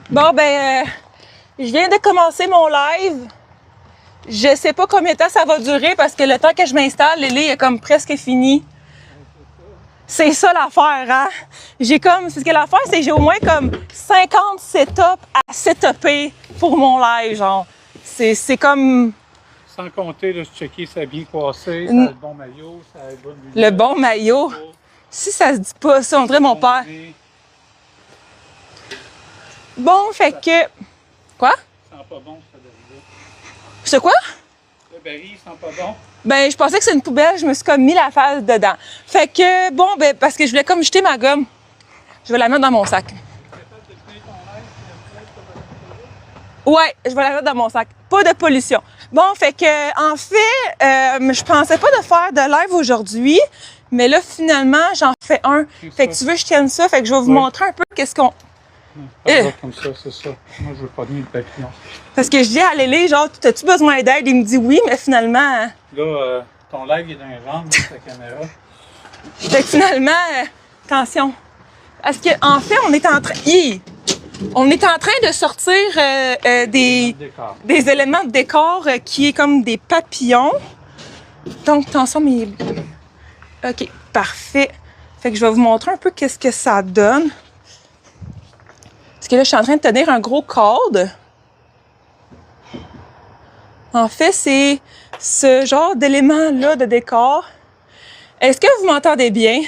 Bon, je viens de commencer mon live. Je sais pas combien de temps ça va durer parce que le temps que je m'installe, le lit est comme presque fini. C'est ça l'affaire, hein? C'est ce que l'affaire, c'est que j'ai au moins comme 50 setups à setuper pour mon live, genre. C'est comme... Sans compter, là, checker si ça a bien coiffé, ça a le bon maillot, ça a le bon lunettes. Le bon maillot. Si ça se dit pas, ça, on dirait mon père. Bon, fait que... Quoi? Ça sent pas bon, ça, derrière. C'est quoi? Le baril, il sent pas bon. Ben, je pensais que c'est une poubelle, je me suis comme mis la face dedans. Fait que, bon, parce que je voulais comme jeter ma gomme, je vais la mettre dans mon sac. Ouais, je vais la mettre dans mon sac. Pas de pollution. Bon, fait que, en fait, je pensais pas de faire de live aujourd'hui, mais là, finalement, j'en fais un. Fait que tu veux que je tienne ça, fait que je vais vous montrer un peu qu'est-ce qu'on... Pas comme ça, c'est ça. Moi, je veux pas tenir le papillon. Parce que je dis à Lélie, genre, t'as-tu besoin d'aide? Il me dit oui, mais finalement... Là, ton live est dans les jambes, ta caméra. Fait que finalement, attention. Parce que en fait, on est en train de sortir des éléments de décor qui est comme des papillons. Donc, attention, mais... OK, parfait. Fait que je vais vous montrer un peu qu'est-ce que ça donne. Parce que là, je suis en train de tenir un gros cadre. En fait, c'est ce genre d'élément-là de décor. Est-ce que vous m'entendez bien?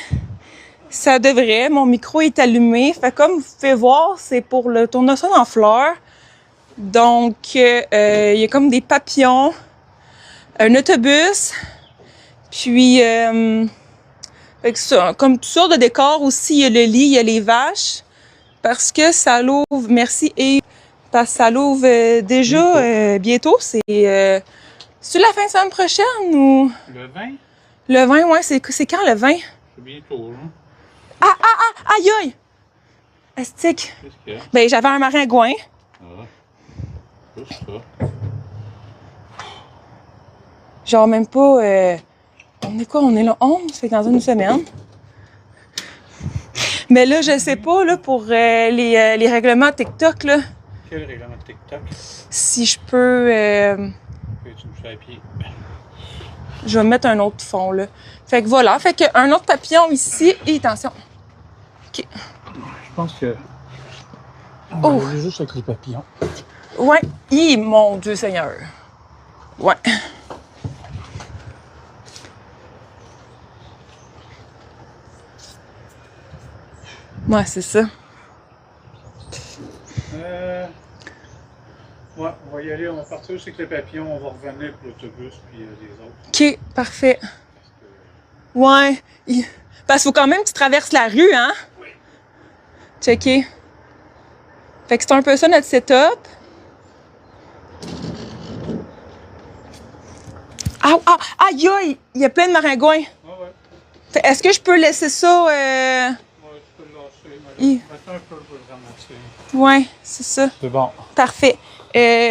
Ça devrait. Mon micro est allumé. Fait comme vous pouvez voir, c'est pour le tournesol en fleurs. Donc, il y a comme des papillons, un autobus, puis fait que ça, comme toutes sortes de décors aussi. Il y a le lit, il y a les vaches. Parce que ça l'ouvre, merci Yves, parce que ça l'ouvre déjà bientôt. C'est la fin de semaine prochaine ou? Le 20? Le 20, ouais, c'est quand le 20? C'est bientôt, hein? Aïe aïe! Astique. Qu'est-ce qu'il y a? Ben, j'avais un maringouin. Ah, juste ça. Genre même pas... on est quoi? On est le 11, fait que dans une semaine. Mais là, je sais pas, là, pour les règlements TikTok, là. Quel règlement de TikTok? Si je peux... Peux-tu me faire à pied? Je vais mettre un autre fond, là. Fait que voilà. Fait qu'un autre papillon ici. Et attention. OK. Je pense que... On va aller juste avec les papillons. Ouais. Mon Dieu Seigneur. Ouais. Ouais, c'est ça. Ouais, on va y aller, on va partir aussi avec les papillons, on va revenir pour l'autobus puis les autres. OK, parfait. Ouais. Parce qu'il faut quand même que tu traverses la rue, hein? Oui. Checker. Fait que c'est un peu ça notre setup. Aïe aïe! Il y a plein de maringouins. Ouais. Est-ce que je peux laisser ça? Ouais, tu peux le lâcher. Attends un peu pour le ramasser. Ouais, c'est ça. C'est bon. Parfait.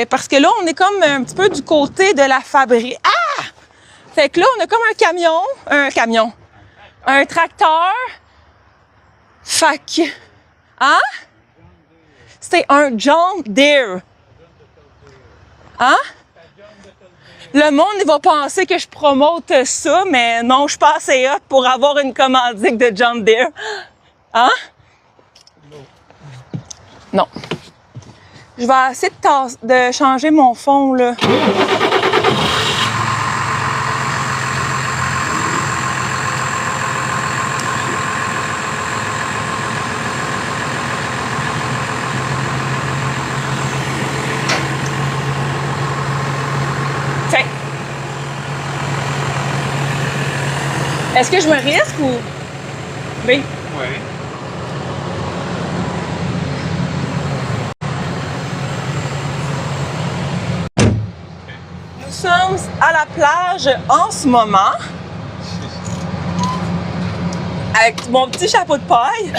Parce que là, on est comme un petit peu du côté de la fabrique. Ah! Fait que là, on a comme un tracteur. Fait que... Hein? C'est un John Deere. Hein? Le monde, il va penser que je promote ça, mais non, je suis pas assez hot pour avoir une commandite de John Deere. Hein? Non. Je vais essayer de changer mon fond, là. Tiens. Est-ce que je me risque ou... Oui. Oui. Nous sommes à la plage en ce moment. Avec mon petit chapeau de paille.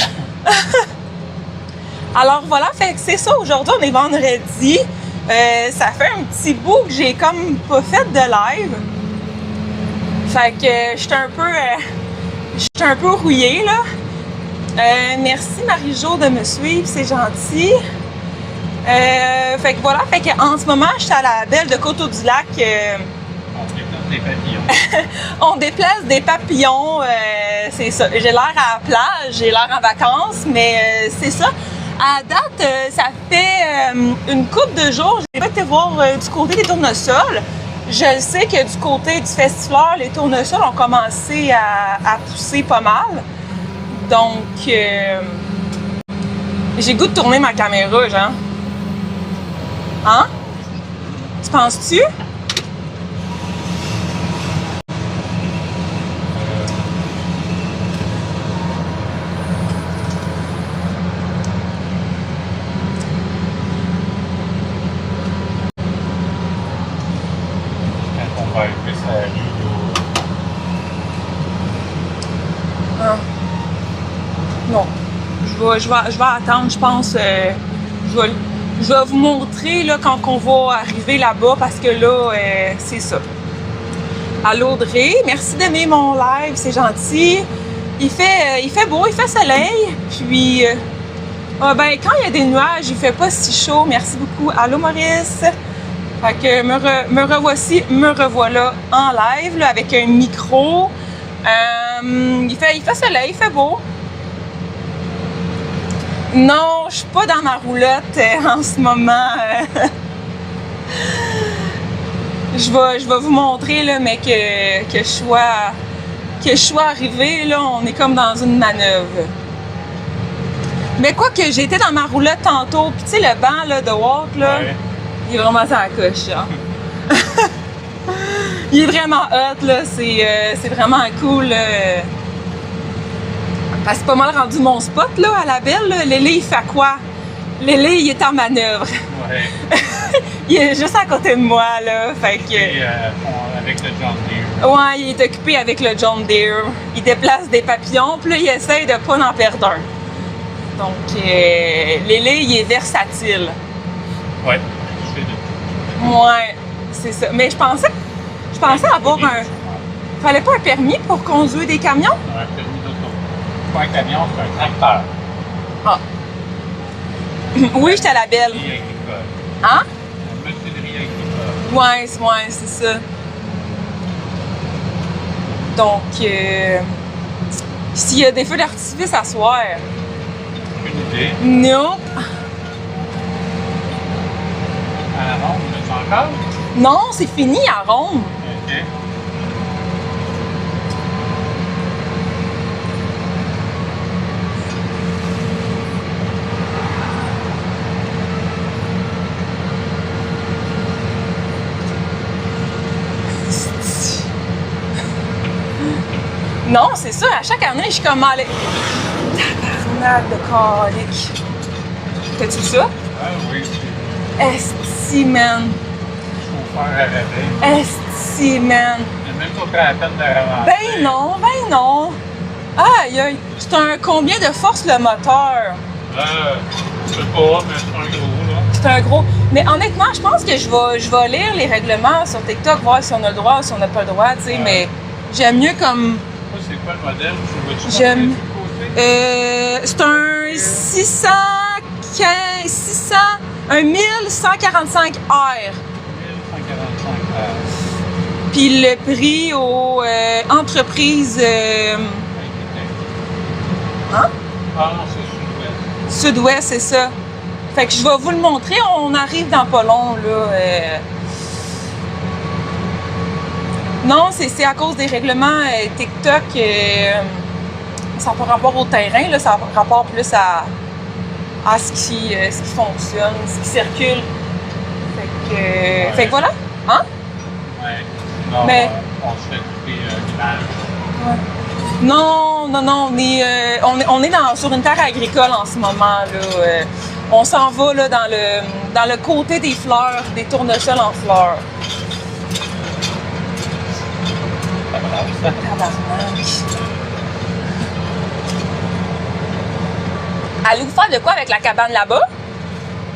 Alors voilà, fait que c'est ça. Aujourd'hui, on est vendredi. Ça fait un petit bout que j'ai comme pas fait de live. Fait que j'étais un peu rouillée, là. Merci Marie-Jo de me suivre, c'est gentil. Fait que voilà, fait qu'en ce moment, je suis à la Belle de Coteau-du-Lac. On déplace des papillons. On déplace des papillons, c'est ça. J'ai l'air à la plage, j'ai l'air en vacances, mais c'est ça. À date, ça fait une couple de jours, j'ai pas été voir du côté des tournesols. Je sais que du côté du festifleur, les tournesols ont commencé à pousser pas mal. Donc, j'ai goût de tourner ma caméra, genre. Hein? Tu penses-tu? Quand on va arriver sur la rue, Ah. Non. Je vais attendre, je pense. Je vais vous montrer là, quand on va arriver là-bas parce que là, c'est ça. Allô Audrey, merci d'aimer mon live, c'est gentil. Il fait beau, il fait soleil. Puis, ben, quand il y a des nuages, il fait pas si chaud. Merci beaucoup. Allô Maurice. Fait que me revoilà en live là, avec un micro. Il fait soleil, il fait beau. Non, je suis pas dans ma roulotte en ce moment. Je vais vous montrer là, mais que je sois arrivée, là, on est comme dans une manœuvre. Mais quoi que j'étais dans ma roulotte tantôt, puis tu sais le banc là, de Walt, là, ouais. il est vraiment à la coche. Hein? Il est vraiment hot, là, c'est vraiment cool. Là. Parce que c'est pas mal rendu mon spot là, à la Belle. Là. Lélé, il fait quoi? Lélé, il est en manœuvre. Ouais. Il est juste à côté de moi, là. Fait que... Et avec le John Deere. Ouais, il est occupé avec le John Deere. Il déplace des papillons, puis là, il essaye de pas en perdre un. Donc, Lélé, il est versatile. Ouais, je fais de tout. Ouais, c'est ça. Mais je pensais avoir un... Fallait pas un permis pour conduire des camions? Un permis d'auto. C'est pas un camion, c'est un tracteur. Ah. Oui, j'étais à la Belle. Machinerie agricole. Hein? Une machinerie agricole. Ouais, c'est ça. Donc, s'il y a des feux d'artifice à soir, Une idée. non. À la ronde, mais encore? Non, c'est fini à Rome. OK. Non, c'est ça. À chaque année, je suis comme allée. Tabarnak de calique. T'as-tu ça? Ah oui, Esti, man. chauffeur à rabais. Esti, man. J'ai même pas pris la peine de ramasser. Ben non. Aïe, aïe. C'est un combien de force le moteur? Je sais pas, mais c'est un gros, là. C'est un gros. Mais honnêtement, je pense que je vais lire les règlements sur TikTok, voir si on a le droit ou si on n'a pas le droit, tu sais, mais j'aime mieux comme. C'est quoi le modèle? J'aime. C'est un 1145 R. 1145 Puis le prix aux entreprises. Hein? Ah non, c'est Sud-Ouest. Sud-Ouest, c'est ça. Fait que je vais vous le montrer. On arrive dans pas long, là. Non, c'est à cause des règlements TikTok. Ça n'a pas rapport au terrain, là, ça a rapport plus à ce qui fonctionne, ce qui circule. Fait que voilà. Hein? Ouais. Non, Mais- on se fait couper l'image. Ouais. Non, on est sur une terre agricole en ce moment, là. On s'en va là, dans le côté des fleurs, des tournesols en fleurs. Tabarnak. Allez-vous faire de quoi avec la cabane là-bas?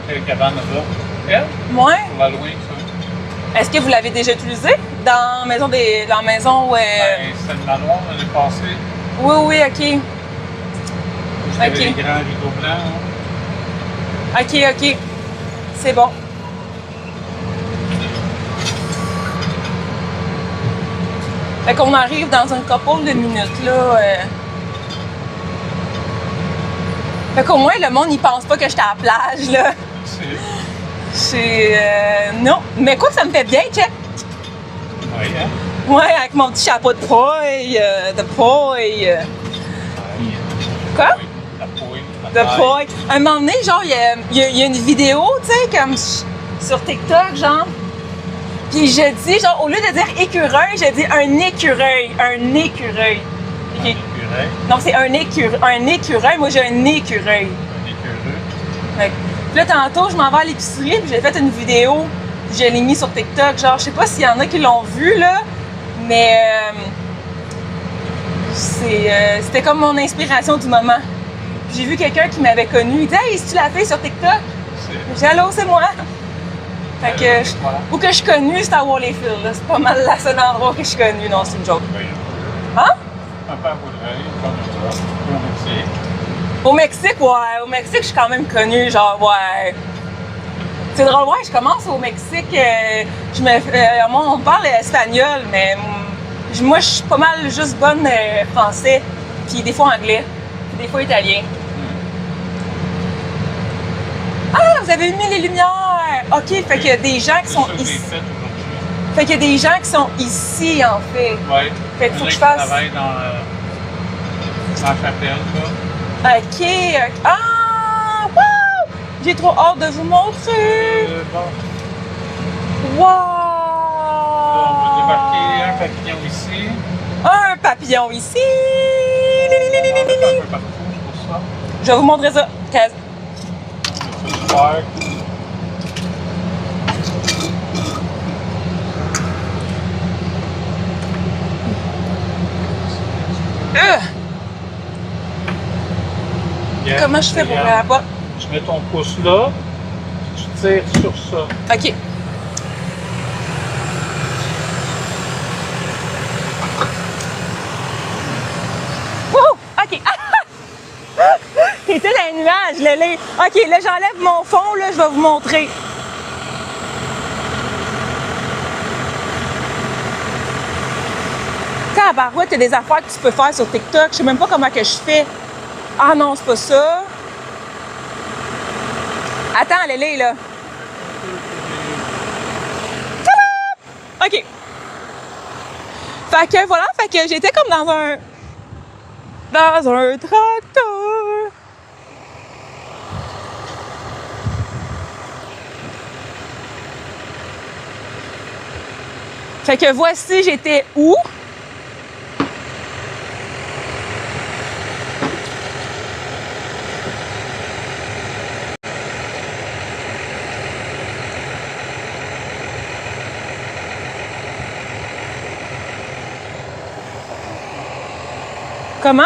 Quelle cabane là-bas? Elle? Moi? On va loin, ça. Est-ce que vous l'avez déjà utilisé? Dans la maison Ben, c'est le manoir l'année passée. Oui, ok. J'avais Ok. les grands rideaux blancs. Hein. Ok. C'est bon. Fait qu'on arrive dans un couple de minutes, là. Fait qu'au moins, le monde, il pense pas que j'étais à la plage, là. Non. Mais quoi que ça me fait bien, check. Oui, hein? Ouais, avec mon petit chapeau de paille, Quoi? La poêle. De paille. Un moment donné, genre, il y a une vidéo, tu sais, comme sur TikTok, genre. Puis je dis, genre, au lieu de dire écureuil, je dis un écureuil. Un écureuil. Un écureuil. Non, c'est un écureuil. Moi, j'ai un écureuil. Un écureuil. Fait que, puis là, tantôt, je m'en vais à l'épicerie, puis j'ai fait une vidéo, puis je l'ai mis sur TikTok. Genre, je sais pas s'il y en a qui l'ont vu, là, mais c'était comme mon inspiration du moment. Puis j'ai vu quelqu'un qui m'avait connu. Il dit « Hey, si tu l'as fait sur TikTok? » J'ai dit « Allô, c'est moi! » Fait que, où que je suis connue, c'est à Valleyfield, là. C'est pas mal le seul endroit que je suis connue. Non, c'est une joke. Hein? Papa voudrait, comme ça, au Mexique. Au Mexique, ouais. Au Mexique, je suis quand même connue, genre, ouais. C'est drôle, ouais, je commence au Mexique. Moi, on parle espagnol, mais moi, je suis pas mal juste bonne français, puis des fois anglais, puis des fois italien. Ah, vous avez mis les lumières! OK, fait qu'il y a des gens qui sont ici. Fait qu'il y a des gens qui sont ici, en fait. Oui. Fait qu'il faut que je fasse. Travaille dans la chapelle, là. OK. Ah! Wow! J'ai trop hâte de vous montrer. Bon. Wow! Là, on va débarquer un papillon ici. Un papillon ici. On va mettre un peu partout, c'est pour ça. Je vais vous montrer ça. On va faire. Yeah. Comment je fais pour la porte? Tu mets ton pouce là, tu tires sur ça. OK. Wouhou! OK. T'étais dans les nuages, Lélé. OK, là, j'enlève mon fond, là, je vais vous montrer. Tabarouette, il y a des affaires que tu peux faire sur TikTok. Je sais même pas comment que je fais. Ah non, c'est pas ça. Attends, Lélé, là. Tada! OK. Fait que voilà, fait que j'étais comme dans un tracteur. Fait que voici, j'étais où? Comment?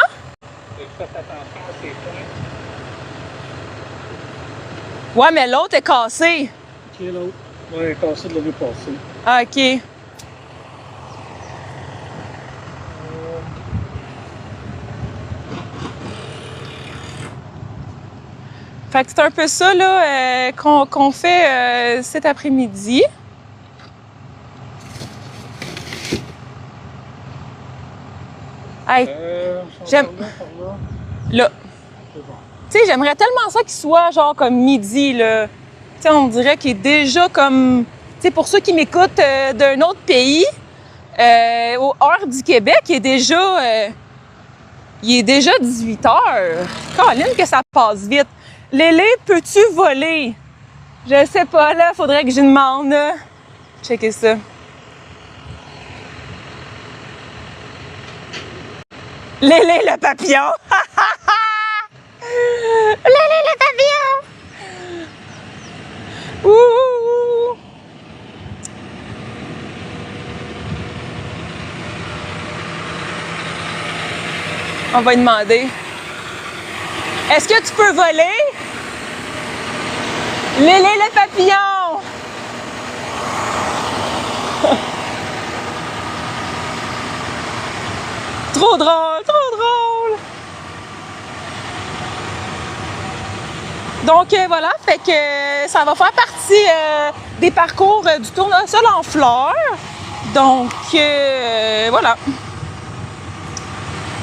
Faites attention à ces points. Ouais, mais l'autre est cassé. OK, l'autre. Oui, elle est cassée de l'année passée. Ah, OK. Fait que c'est un peu ça là, qu'on fait cet après-midi. Hey, j'aime. Là. C'est bon. Tu sais, j'aimerais tellement ça qu'il soit genre comme midi, là. Tu sais, on dirait qu'il est déjà comme. Tu sais, pour ceux qui m'écoutent d'un autre pays, aux heures du Québec, il est déjà 18 heures. Caroline, que ça passe vite. Lélé, peux-tu voler? Je sais pas, là, faudrait que je demande, là. Checkez ça. Lélé, le papillon! Lélé, le papillon! Ouh! On va lui demander. Est-ce que tu peux voler? Lélé, le papillon! Trop drôle, trop drôle! Donc voilà, fait que ça va faire partie des parcours du tournesol en fleurs. Donc voilà.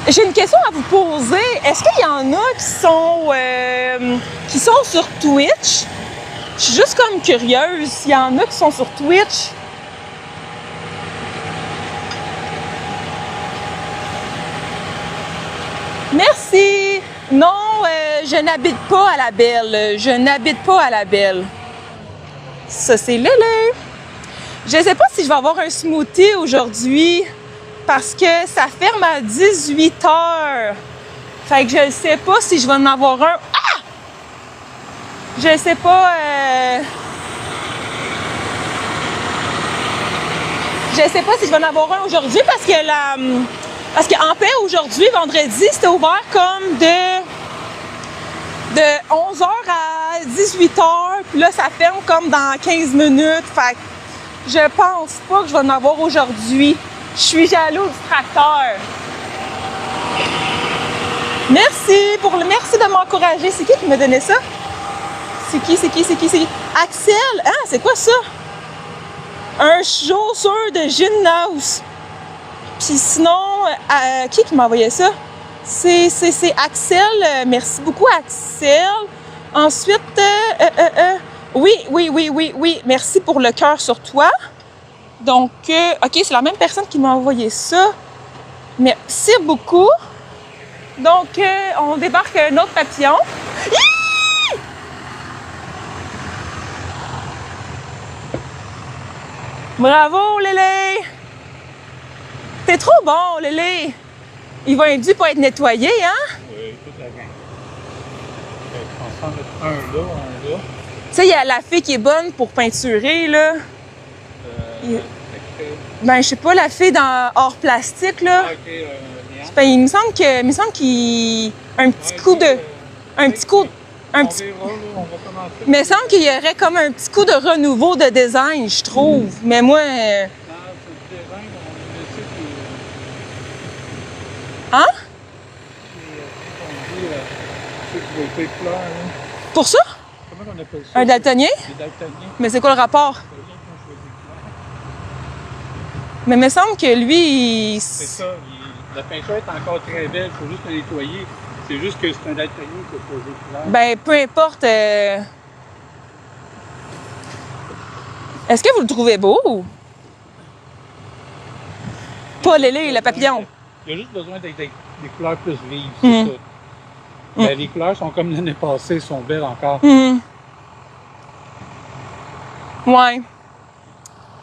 J'ai une question à vous poser. Est-ce qu'il y en a qui sont sur Twitch? Je suis juste comme curieuse. S'il y en a qui sont sur Twitch. Merci! Non, je n'habite pas à La Belle. Je n'habite pas à La Belle. Ça, c'est Lélé. Je ne sais pas si je vais avoir un smoothie aujourd'hui parce que ça ferme à 18h. Fait que je ne sais pas si je vais en avoir un. Ah! Je ne sais pas. Je ne sais pas si je vais en avoir un aujourd'hui parce qu'en paix, aujourd'hui, vendredi, c'était ouvert comme de 11h à 18h. Puis là, ça ferme comme dans 15 minutes. Fait que je pense pas que je vais en avoir aujourd'hui. Je suis jaloux du tracteur. Merci de m'encourager. C'est qui m'a donné ça? C'est qui? Axel! Ah, c'est quoi ça? Un chaussure de gymnase. Puis sinon, qui m'a envoyé ça? C'est Axel. Merci beaucoup, Axel. Ensuite, oui. Merci pour le cœur sur toi. Donc, OK, c'est la même personne qui m'a envoyé ça. Merci beaucoup. Donc, on débarque un autre papillon. Hiii! Bravo, Lélé! T'es trop bon, Lélé! Il va être dû pour être nettoyé, hein? Oui, toute la gang. On s'en met un là. Tu sais, il y a la fille qui est bonne pour peinturer, là. Ben, je sais pas, la fille dans hors plastique, là. Ah, OK, Ben, il me semble qu'il... Un petit coup de... Un petit coup... Un petit... On va commencer. Mais il me semble qu'il y aurait comme un petit coup de renouveau de design, je trouve. Mais moi... Non, c'est le design, on essaie de... Hein? On dit, ceux qui veulent faire clair, là. Pour ça? Comment on appelle ça? Un daltonien? Les daltoniens. Mais c'est quoi le rapport? Eux autres ont choisi clair. Mais il me semble que lui, C'est ça. La peinture est encore très belle, il faut juste la nettoyer. C'est juste que c'est un daltonien qui a choisi clair. Ben, peu importe. Est-ce que vous le trouvez beau? Pas Lélé, le papillon. Il y a juste besoin d'être des couleurs plus vives, Mhm. c'est ça. Ben, les couleurs sont comme l'année passée, sont belles encore. Hum. Ouais.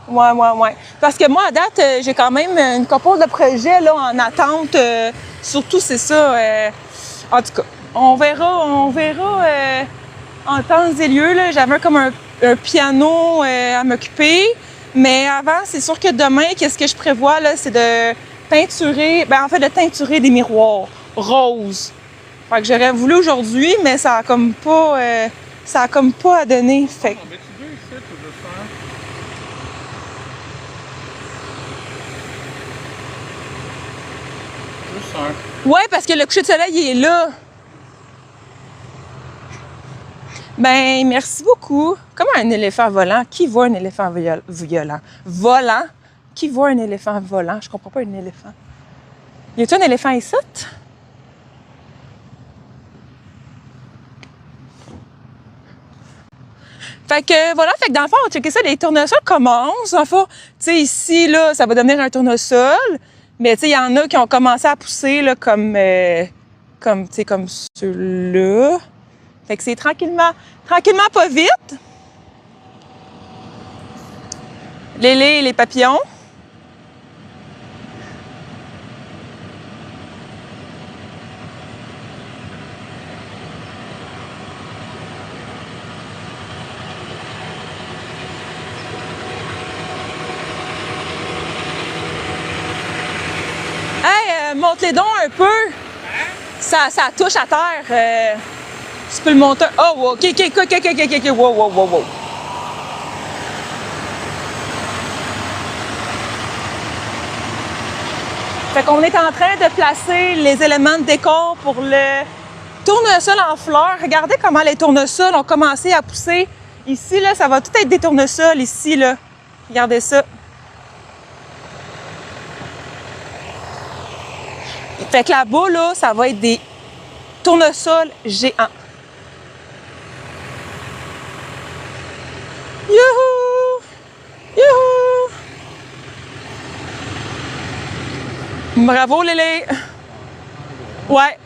Ouais. Parce que moi, à date, j'ai quand même une couple de projets là, en attente. Surtout, c'est ça. En tout cas, on verra en temps et lieu. Là, j'avais comme un piano à m'occuper. Mais avant, c'est sûr que demain, qu'est-ce que je prévois, là, c'est de teinturer, de teinturer des miroirs roses. Fait que j'aurais voulu aujourd'hui, mais ça a comme pas à donner. Fait que Mais tu veux ici, tu veux faire. Juste un. ouais, parce que le coucher de soleil, il est là. Ben, merci beaucoup. Comme un éléphant volant. Qui voit un éléphant volant? Volant? Qui voit un éléphant volant? Je comprends pas un éléphant. Y a-t-il un éléphant ici? Fait que voilà, fait que dans le fond, on va checker ça, les tournesols commencent. Dans le fond, tu sais, ici, là, ça va devenir un tournesol. Mais tu sais, il y en a qui ont commencé à pousser, là, comme ceux-là. Fait que c'est tranquillement, pas vite. Les papillons. Hey, monte les dons un peu. Ça touche à terre. Tu peux le monter. Oh, wow. OK. Wow. Fait qu'on est en train de placer les éléments de décor pour le Tournesol en fleurs. Regardez comment les tournesols ont commencé à pousser. Ici, là, ça va tout être des tournesols, ici, là. Regardez ça. Fait que là-bas, là, ça va être des tournesols géants. Youhou! Youhou! Bravo, Lélé! Ouais.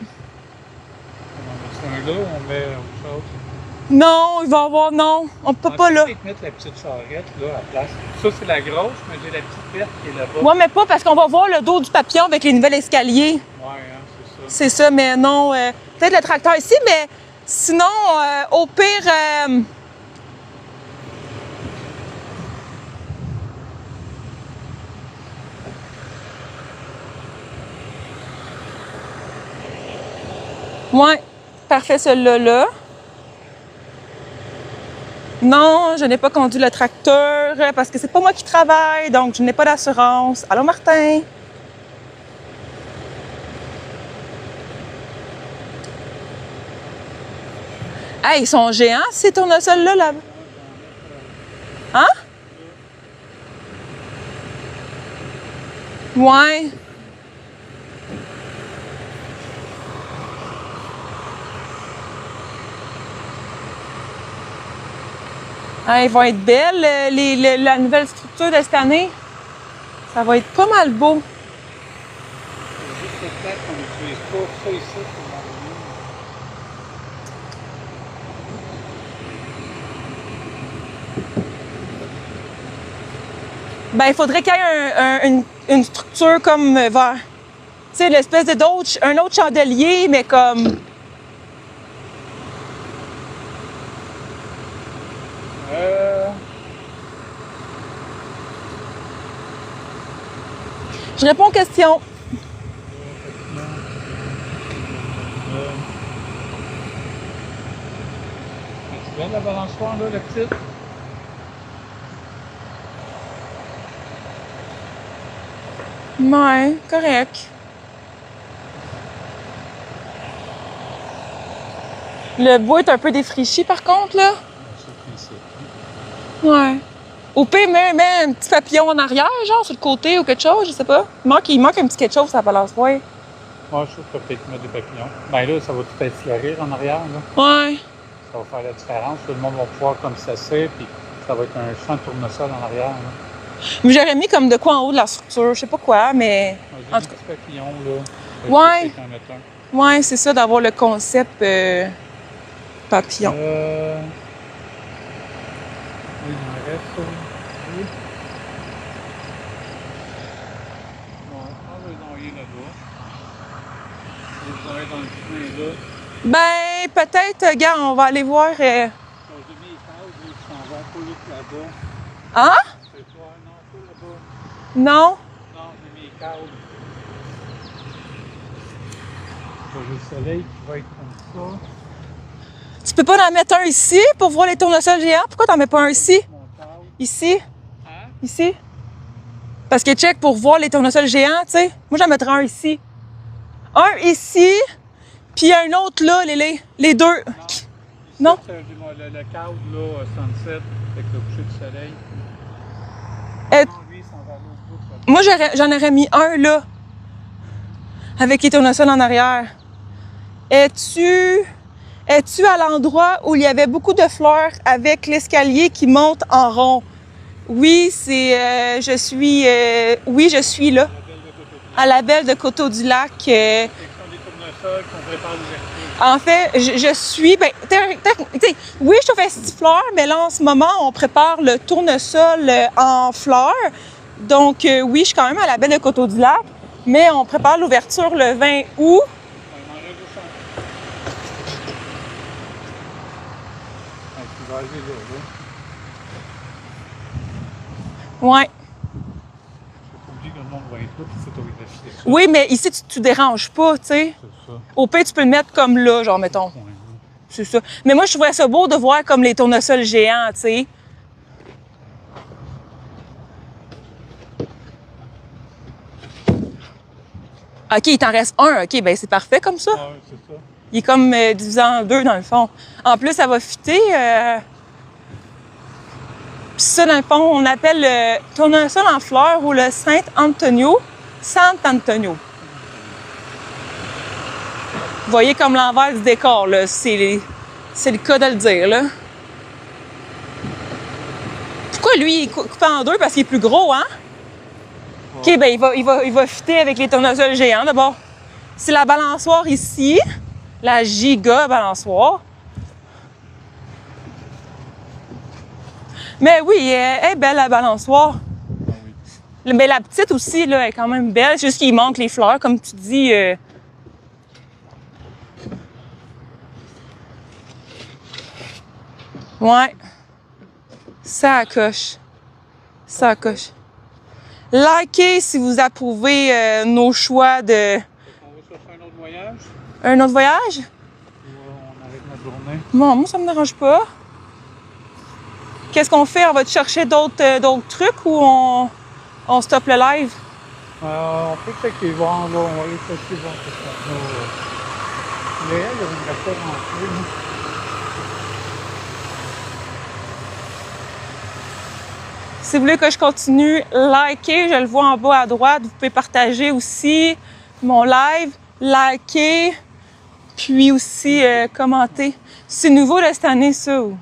C'est un là, on met autre chose. Non, il va y avoir... Non, on peut pas là. Peut-être mettre la petite charrette là, à la place. Ça, c'est la grosse, mais j'ai la petite verte qui est là-bas. Ouais, mais pas parce qu'on va voir le dos du papillon avec les nouvelles escaliers. Ouais, hein, c'est ça. C'est ça, mais non. Peut-être le tracteur ici, mais sinon, au pire... Ouais, parfait, celui-là, là. Non, je n'ai pas conduit le tracteur parce que c'est pas moi qui travaille, donc je n'ai pas d'assurance. Allô, Martin? Hey, ils sont géants, ces tournesols-là, là. Hein? Ouais. Ah, ils vont être belles, la nouvelle structure de cette année. Ça va être pas mal beau. C'est juste le fait qu'on n'utilise pas ça ici pour l'enlever. Ben, il faudrait qu'il y ait une structure comme vers... Tu sais, l'espèce de d'autre, un autre chandelier, mais comme... Je réponds aux questions. Tu vois la balançoire là, la petite? Ouais, correct. Le bois est un peu défriché, par contre, là. Ouais. Au pire, mets un petit papillon en arrière, genre, sur le côté ou quelque chose, je sais pas. Il manque un petit quelque chose à la balançoire. Moi, je trouve qu'on peut peut-être mettre des papillons. Ben là, ça va tout être fleurir en arrière, là. Ouais. Ça va faire la différence. Tout le monde va pouvoir comme s'asseoir, puis ça va être un champ de tournesol en arrière, là. Mais j'aurais mis comme de quoi en haut de la structure, je sais pas quoi, mais... Moi, En j'ai tout mis un petit papillon, là. Ouais. Peut-être en mettre un. Ouais, c'est ça, d'avoir le concept papillon. Oui, il en reste, ça. Oui. Bon, on va les envoyer là-bas. On va les envoyer dans le chemin là. Ben, peut-être, gars, on va aller voir... J'ai mis les cases, là, qui s'en vont pas là, là-bas. Hein? C'est toi, non, pas là-bas. Non? Non, j'ai mis les câbles. J'ai le soleil qui va être comme ça. Tu peux pas en mettre un ici pour voir les tournesols géants? Pourquoi t'en mets pas un ici? Mon câble. Ici? Hein? Ici? Parce que check pour voir les tournesols géants, tu sais. Moi, j'en mettrais un ici. Un ici, puis un autre là, les deux. Non? Ici, le câble, là, sunset, avec le coucher du soleil. Euh, Non, lui, il s'en va à l'autre bout. Moi, j'en aurais mis un là, avec les tournesols en arrière. Es-tu à l'endroit où il y avait beaucoup de fleurs avec l'escalier qui monte en rond? Oui, je suis là, à la belle de Coteau-du-Lac. C'est des tournesols qu'on prépare l'ouverture. En fait, je suis, oui, je te fais fleurs, mais là, en ce moment, on prépare le tournesol en fleurs. Donc, oui, je suis quand même à la baie de Coteau-du-Lac, mais on prépare l'ouverture le 20 août. On en a juste un. Tu vas aller là. Ouais. Je pas oublier que le monde va être là, puis c'est autorisé. Oui, mais ici, tu déranges pas, tu sais. C'est ça. Au pire, tu peux le mettre comme là, genre, mettons. Ouais, là. C'est ça. Mais moi, je trouverais ça beau de voir comme les tournesols géants, tu sais. OK, il t'en reste un. OK, ben c'est parfait comme ça. Ouais, c'est ça. Il est comme divisé en deux, dans le fond. En plus, ça va fitter. Puis ça, dans le fond, on appelle le tournesol en fleurs ou le Saint-Antonio. Sant'Antonio. Vous voyez comme l'envers du décor, là. C'est le cas de le dire, là. Pourquoi lui, il est coupé en deux? Parce qu'il est plus gros, hein? Ouais. OK, ben il va fitter avec les tournesols géants, d'abord. C'est la balançoire ici. La giga balançoire. Mais oui, elle est belle, la balançoire. Ah oui. Mais la petite aussi, là, est quand même belle. C'est juste qu'il manque les fleurs, comme tu dis. Ouais. Ça coche. Ça coche. Likez si vous approuvez nos choix de... On va chercher un autre voyage. Un autre voyage? On arrête notre journée. Bon, moi, ça me dérange pas. Qu'est-ce qu'on fait? On va te chercher d'autres trucs ou on stoppe le live? On peut checker, on va aller checker voir ce qu'on a. Léa, il y a une restaurant rentrer. Si vous voulez que je continue, likez, je le vois en bas à droite. Vous pouvez partager aussi mon live, liker, puis aussi commenter. C'est nouveau de cette année, ça, ou?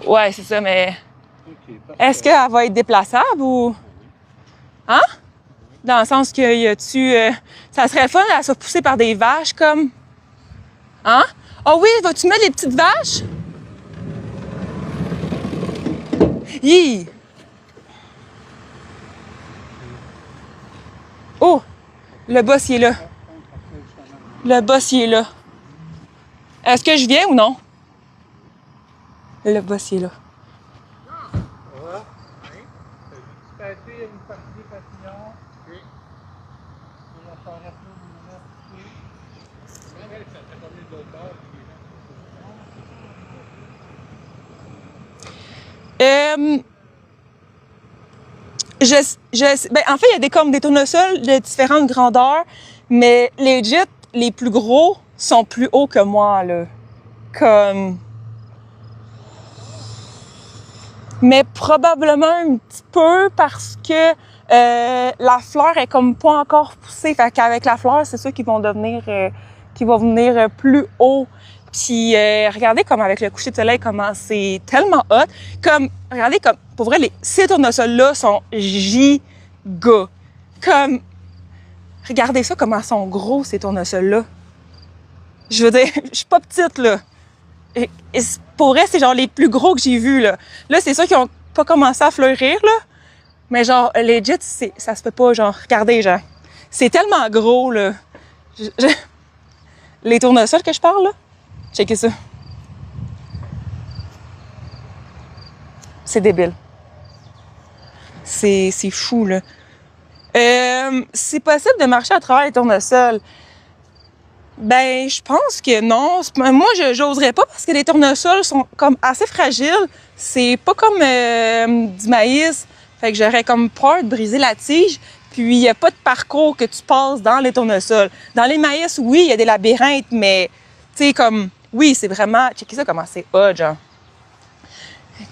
Ouais, c'est ça, mais... Est-ce qu'elle va être déplaçable ou... Hein? Dans le sens que y a-tu... ça serait le fun, elle soit poussée par des vaches, comme... Hein? Oh oui, vas-tu mettre les petites vaches? Hi! Oh! Le boss, il est là. Le boss, il est là. Est-ce que je viens ou non? Le boss, il est là. Ben, en fait, il y a des tournesols de différentes grandeurs, mais legit, les plus gros sont plus hauts que moi, là. Comme... Mais probablement un petit peu parce que la fleur est comme pas encore poussée. Fait qu'avec la fleur, c'est sûr qu'ils vont venir plus haut. Puis regardez comme avec le coucher de soleil, comment c'est tellement hot. Comme, regardez comme, pour vrai, ces tournesols-là sont giga. Comme, regardez ça, comment ils sont gros, ces tournesols-là. Je veux dire, je suis pas petite, là. Et pour vrai, c'est genre les plus gros que j'ai vus, là. Là, c'est sûr qu'ils ont pas commencé à fleurir, là. Mais genre, legit, ça se fait pas, genre, regardez, genre. C'est tellement gros, là. Les tournesols que je parle, là. Checkez ça. C'est débile. C'est fou, là. C'est possible de marcher à travers les tournesols. Ben, je pense que non. Moi, j'oserais pas parce que les tournesols sont comme assez fragiles. C'est pas comme du maïs. Fait que j'aurais comme peur de briser la tige. Puis, il y a pas de parcours que tu passes dans les tournesols. Dans les maïs, oui, il y a des labyrinthes, mais, tu sais, comme, oui, c'est vraiment... Checkez ça comment c'est hot, genre.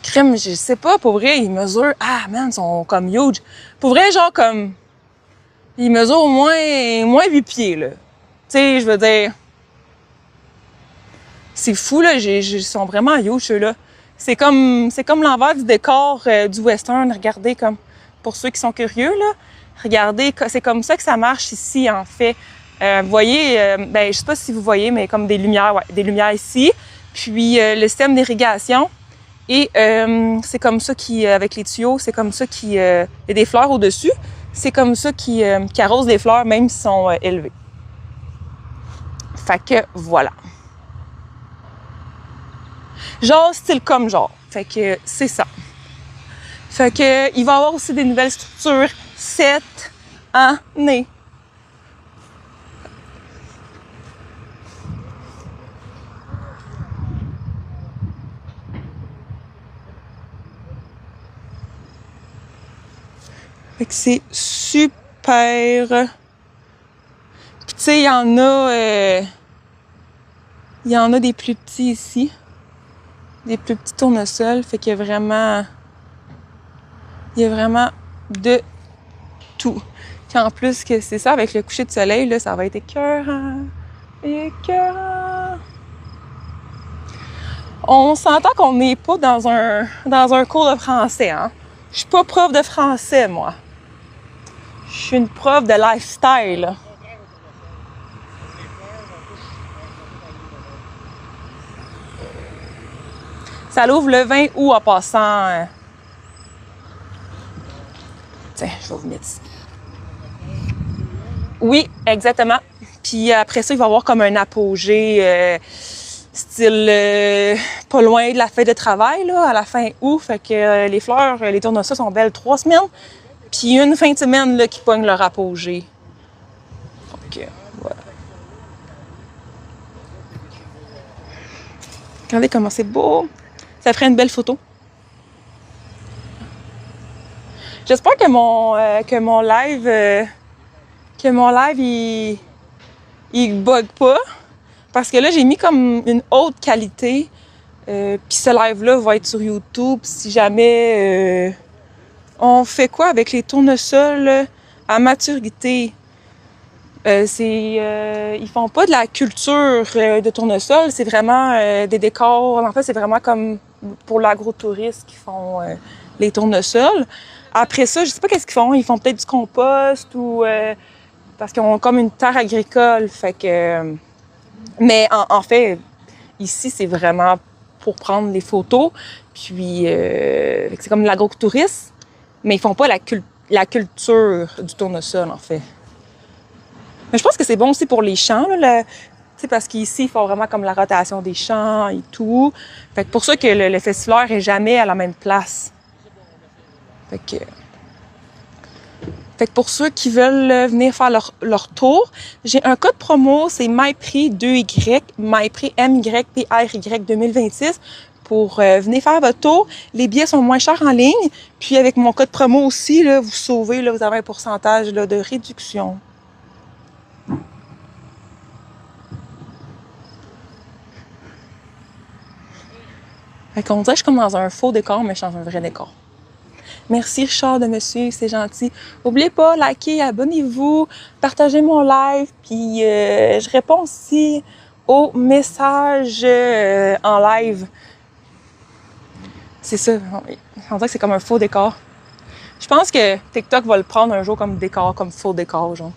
Crème, je sais pas, pour vrai, ils mesurent... Ah, man, ils sont comme huge. Pour vrai, genre, comme... Ils mesurent au moins 8 pieds, là. Tu sais, je veux dire... C'est fou, là. Ils sont vraiment huge, ceux-là. C'est comme l'envers du décor du western. Regardez, comme... Pour ceux qui sont curieux, là. Regardez, c'est comme ça que ça marche ici, en fait. Vous voyez, ben, je sais pas si vous voyez, mais comme des lumières, ouais, des lumières ici. Puis, le système d'irrigation. Et c'est comme ça avec les tuyaux, c'est comme ça il y a des fleurs au-dessus. C'est comme ça qui arrose les fleurs, même si sont élevées. Fait que, voilà. Genre, style comme genre. Fait que, c'est ça. Fait que, il va y avoir aussi des nouvelles structures cette année. Fait que c'est super. Puis tu sais, il y en a des plus petits ici. Des plus petits tournesols. Fait qu'il y a vraiment de tout. Puis en plus que c'est ça, avec le coucher de soleil, là, ça va être écœurant. Écœurant. On s'entend qu'on n'est pas dans un cours de français, hein. Je suis pas prof de français, moi. Je suis une prof de lifestyle. Ça l'ouvre le 20 août en passant. Tiens, je vais vous mettre ici. Oui, exactement. Puis après ça, il va y avoir comme un apogée style pas loin de la fête de travail, là, à la fin août. Fait que les fleurs, les tournesols sont belles 3 semaines. Puis une fin de semaine là, qui pogne leur apogée. Donc, voilà. Regardez comment c'est beau. Ça ferait une belle photo. J'espère que mon live il bug pas. Parce que là, j'ai mis comme une haute qualité. Puis ce live-là va être sur YouTube. Si jamais on fait quoi avec les tournesols à maturité? Ils font pas de la culture de tournesol, c'est vraiment des décors. En fait, c'est vraiment comme pour l'agrotourisme qu'ils font les tournesols. Après ça, je sais pas qu'est-ce qu'ils font. Ils font peut-être du compost ou parce qu'ils ont comme une terre agricole. Fait que, mais en fait, ici, c'est vraiment pour prendre les photos. Puis c'est comme l'agrotourisme, mais ils font pas la culture du tournesol, en fait. Mais je pense que c'est bon aussi pour les champs, là, parce qu'ici, ils font vraiment comme la rotation des champs et tout. Fait que pour ça que le festivalaire est jamais à la même place. Fait que pour ceux qui veulent venir faire leur tour, j'ai un code promo, c'est MyPrix2Y, MyPrix MYPRY 2026 pour venir faire votre tour. Les billets sont moins chers en ligne. Puis avec mon code promo aussi, là, vous sauvez, là, vous avez un pourcentage là, de réduction. Fait qu'on dirait que je suis comme dans un faux décor, mais je suis dans un vrai décor. Merci Richard de me suivre, c'est gentil. N'oubliez pas, likez, abonnez-vous, partagez mon live, puis je réponds aussi aux messages en live. C'est ça, on dirait que c'est comme un faux décor. Je pense que TikTok va le prendre un jour comme décor, comme faux décor, genre.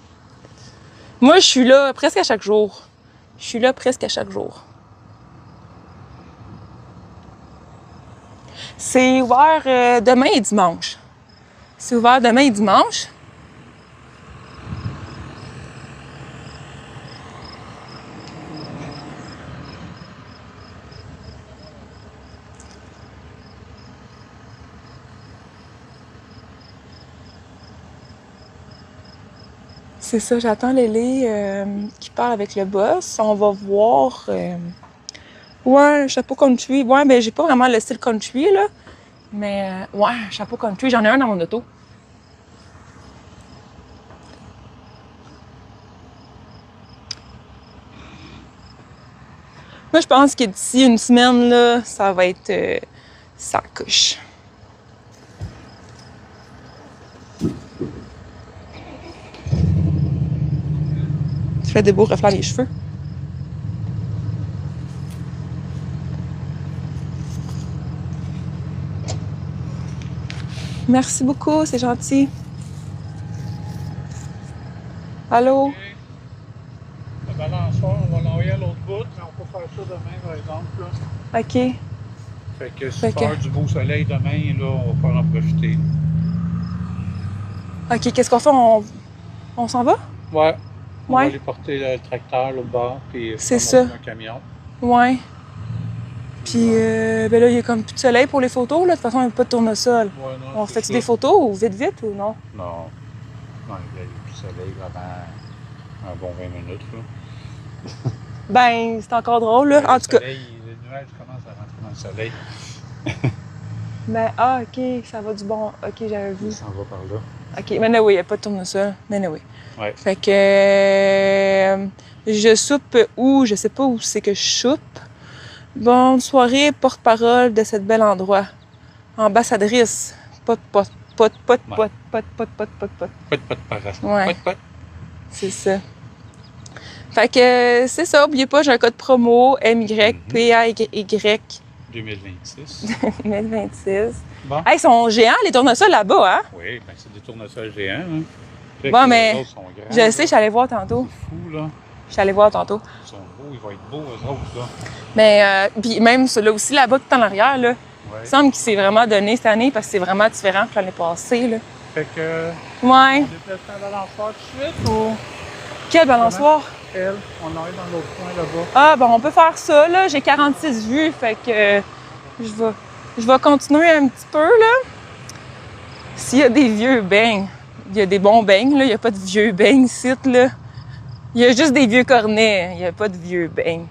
Moi, je suis là presque à chaque jour. C'est ouvert demain et dimanche. C'est ça, j'attends Lélé qui parle avec le boss. On va voir... Ouais, chapeau country. Ouais, ben j'ai pas vraiment le style country, là. Mais ouais, chapeau country. J'en ai un dans mon auto. Moi, je pense que d'ici une semaine, là, ça va être ça couche. Tu fais des beaux reflets les cheveux. Merci beaucoup, c'est gentil. Allô? Le balançoire, on va l'envoyer à l'autre bout, mais on peut faire ça demain, par exemple. Là. OK. Fait que si tu faire du beau soleil demain, là, on va pouvoir en profiter. OK, qu'est-ce qu'on fait? On s'en va? Ouais. On va aller porter le tracteur là bas, puis c'est ça. Un camion. Ouais. Puis ben là, il y a comme plus de soleil pour les photos, là. De toute façon, il n'y a pas de tournesol. Ouais, non, on fait-tu des photos ou vite ou non? Non. Non, il y a plus de soleil avant un bon 20 minutes, là. Ben, c'est encore drôle, là. En tout cas. Les nuages commencent à rentrer dans le soleil. Ben, OK, ça va du bon. OK, j'avais vu. Ça s'en va par là. OK, mais là, oui, il n'y a pas de tournesol. Mais oui. Ouais. Fait que je soupe où? Je sais pas où c'est que je soupe. Bonne soirée, porte-parole de cet bel endroit. Ambassadrice. Pot. Pot de para. Ouais. Pot. C'est ça. Fait que c'est ça, oubliez pas, j'ai un code promo MYPAY 2026. 2026. Bon. Hey, ils sont géants, les tournesols là-bas, hein? Oui, ben c'est des tournesols géants. Hein. Fait Bon, que mais les autres sont grands, je sais, je suis allée voir tantôt. C'est fou, là. Je suis allée voir tantôt. Ils sont beaux, ils vont être beaux, eux autres, là. Mais, puis même celui-là aussi, là-bas, tout en arrière, là, Ouais. il semble qu'il s'est vraiment donné cette année parce que c'est vraiment différent que l'année passée, là. Fait que, Ouais. on déplace un balançoire tout de suite ou Quel balançoire? elle? On arrive dans l'autre coin là-bas. Ah, bon, on peut faire ça, là. J'ai 46 vues, fait que je vais continuer un petit peu, là. S'il y a des vieux beignes, il y a des bons beignes, là. Il n'y a pas de vieux beignes ici, là. Il y a juste des vieux cornets. Il n'y a pas de vieux beignes.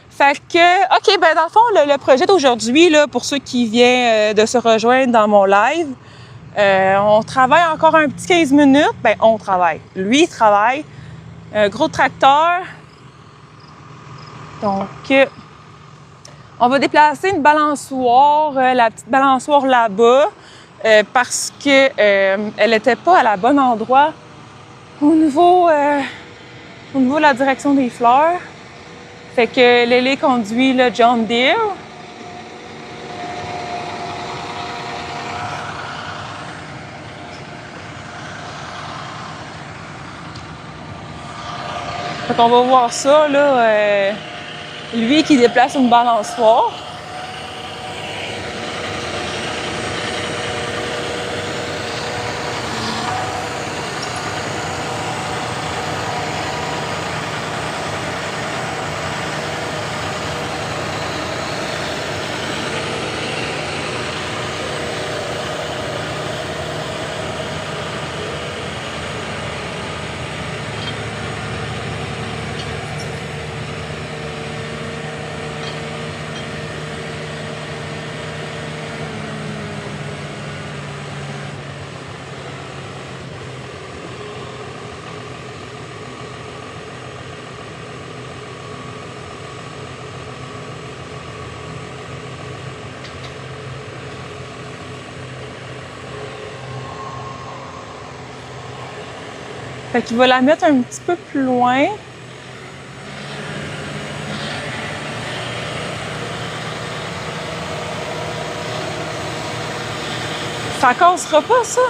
Fait que, OK, ben dans le fond, le projet d'aujourd'hui, là, pour ceux qui viennent de se rejoindre dans mon live, on travaille encore un petit 15 minutes. Ben, on travaille. Lui, il travaille. Un gros tracteur. Donc, on va déplacer une balançoire, la petite balançoire là-bas, parce que elle n'était pas à la bonne endroit au niveau de la direction des fleurs. Fait que Lélé conduit le John Deere. Fait qu'on va voir ça, là, lui qui déplace une balançoire. Fait qu'il va la mettre un petit peu plus loin. Ça cassera pas, ça?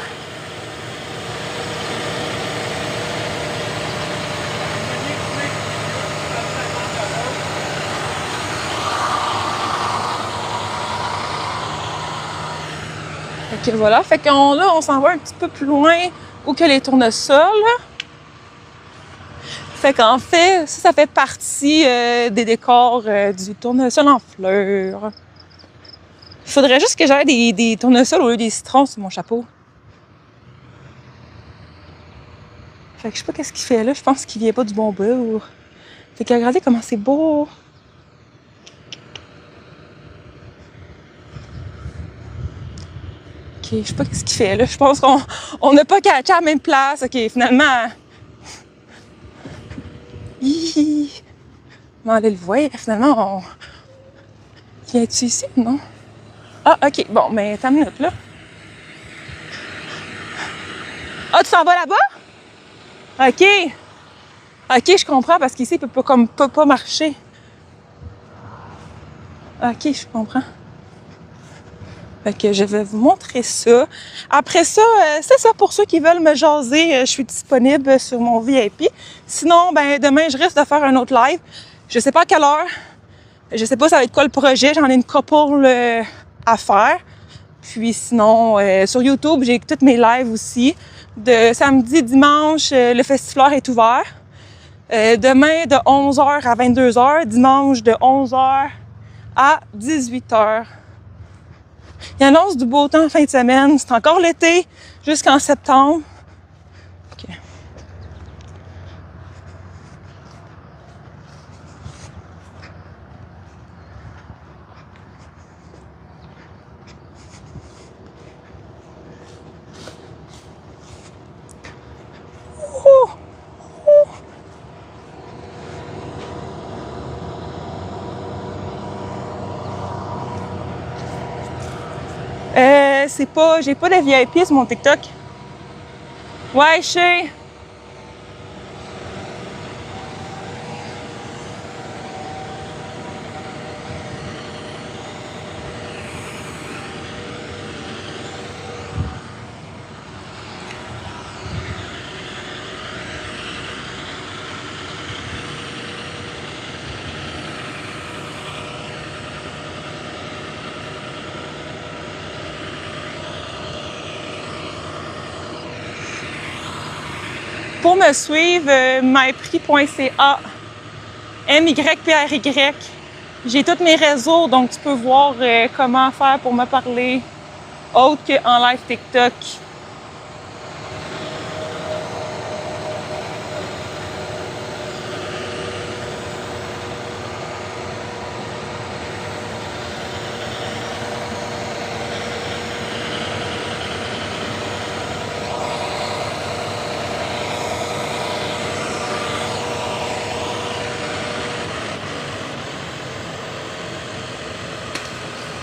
Fait que voilà. Fait qu'on là, on s'en va un petit peu plus loin où que les tournesols. Fait qu'en fait, ça fait partie des décors du tournesol en fleurs. Il faudrait juste que j'aille des tournesols au lieu des citrons sur mon chapeau. Fait que je sais pas qu'est-ce qu'il fait là. Je pense qu'il vient pas du bon beurre. Fait que regardez comment c'est beau. OK, je sais pas qu'est-ce qu'il fait là. Je pense qu'on n'a pas catché à la même place. OK, finalement... Hi! On va aller le voir. Finalement, on... Viens-tu ici, non? Ah, OK. Bon, mais t'as une minute, là. Ah, tu s'en vas là-bas? OK. OK, je comprends, parce qu'ici, il peut pas marcher. OK, je comprends. Fait que je vais vous montrer ça. Après ça, c'est ça pour ceux qui veulent me jaser. Je suis disponible sur mon VIP. Sinon, ben demain, je risque de faire un autre live. Je sais pas à quelle heure. Je sais pas ça va être quoi le projet. J'en ai une couple à faire. Puis sinon, sur YouTube, j'ai toutes mes lives aussi. De samedi, dimanche, le Festifleur est ouvert. Demain, de 11h à 22h. Dimanche, de 11h à 18h. Il annonce du beau temps en fin de semaine. C'est encore l'été jusqu'en septembre. OK. j'ai pas de VIP sur mon TikTok. Ouais, je sais. Pour me suivre, myprix.ca, MYPRY. J'ai tous mes réseaux, donc tu peux voir comment faire pour me parler autre qu'en live TikTok.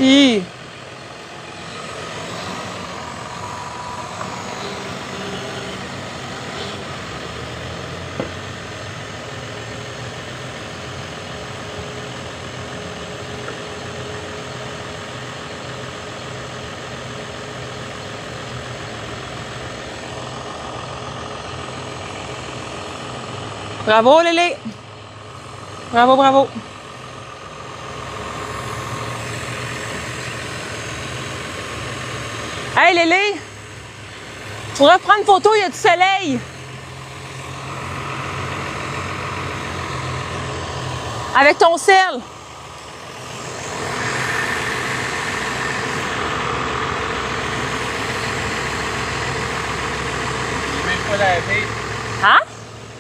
Hi. Bravo, Lélé! Bravo, bravo! Hey, Lélé! Tu pourrais prendre une photo, il y a du soleil! Avec ton sel! Il n'est même pas lavé. Hein?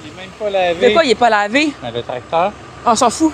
Il n'est même pas lavé. De quoi il est pas lavé? Ben, le tracteur. On s'en fout.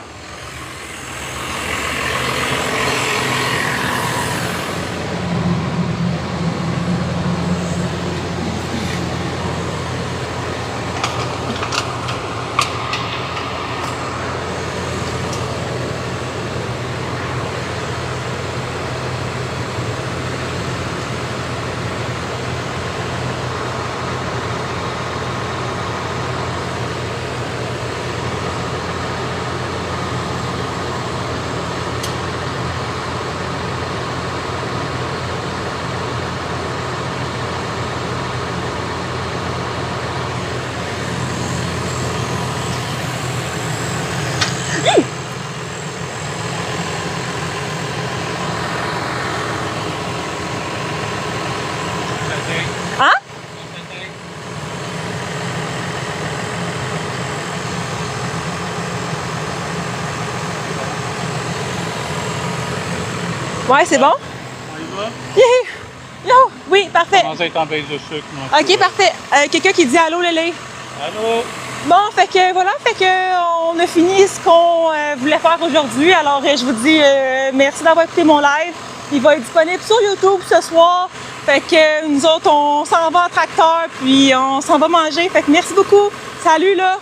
Hein? Ouais, c'est bon? On y va? Yo! Oui, parfait. Comment ça être en baisse de sucre? Non, OK, parfait. Quelqu'un qui dit allô, Lélé? Allô? Bon, fait que voilà, on a fini ce qu'on voulait faire aujourd'hui. Alors, je vous dis merci d'avoir écouté mon live. Il va être disponible sur YouTube ce soir. Fait que nous autres, on s'en va en tracteur, puis on s'en va manger. Fait que merci beaucoup. Salut, là!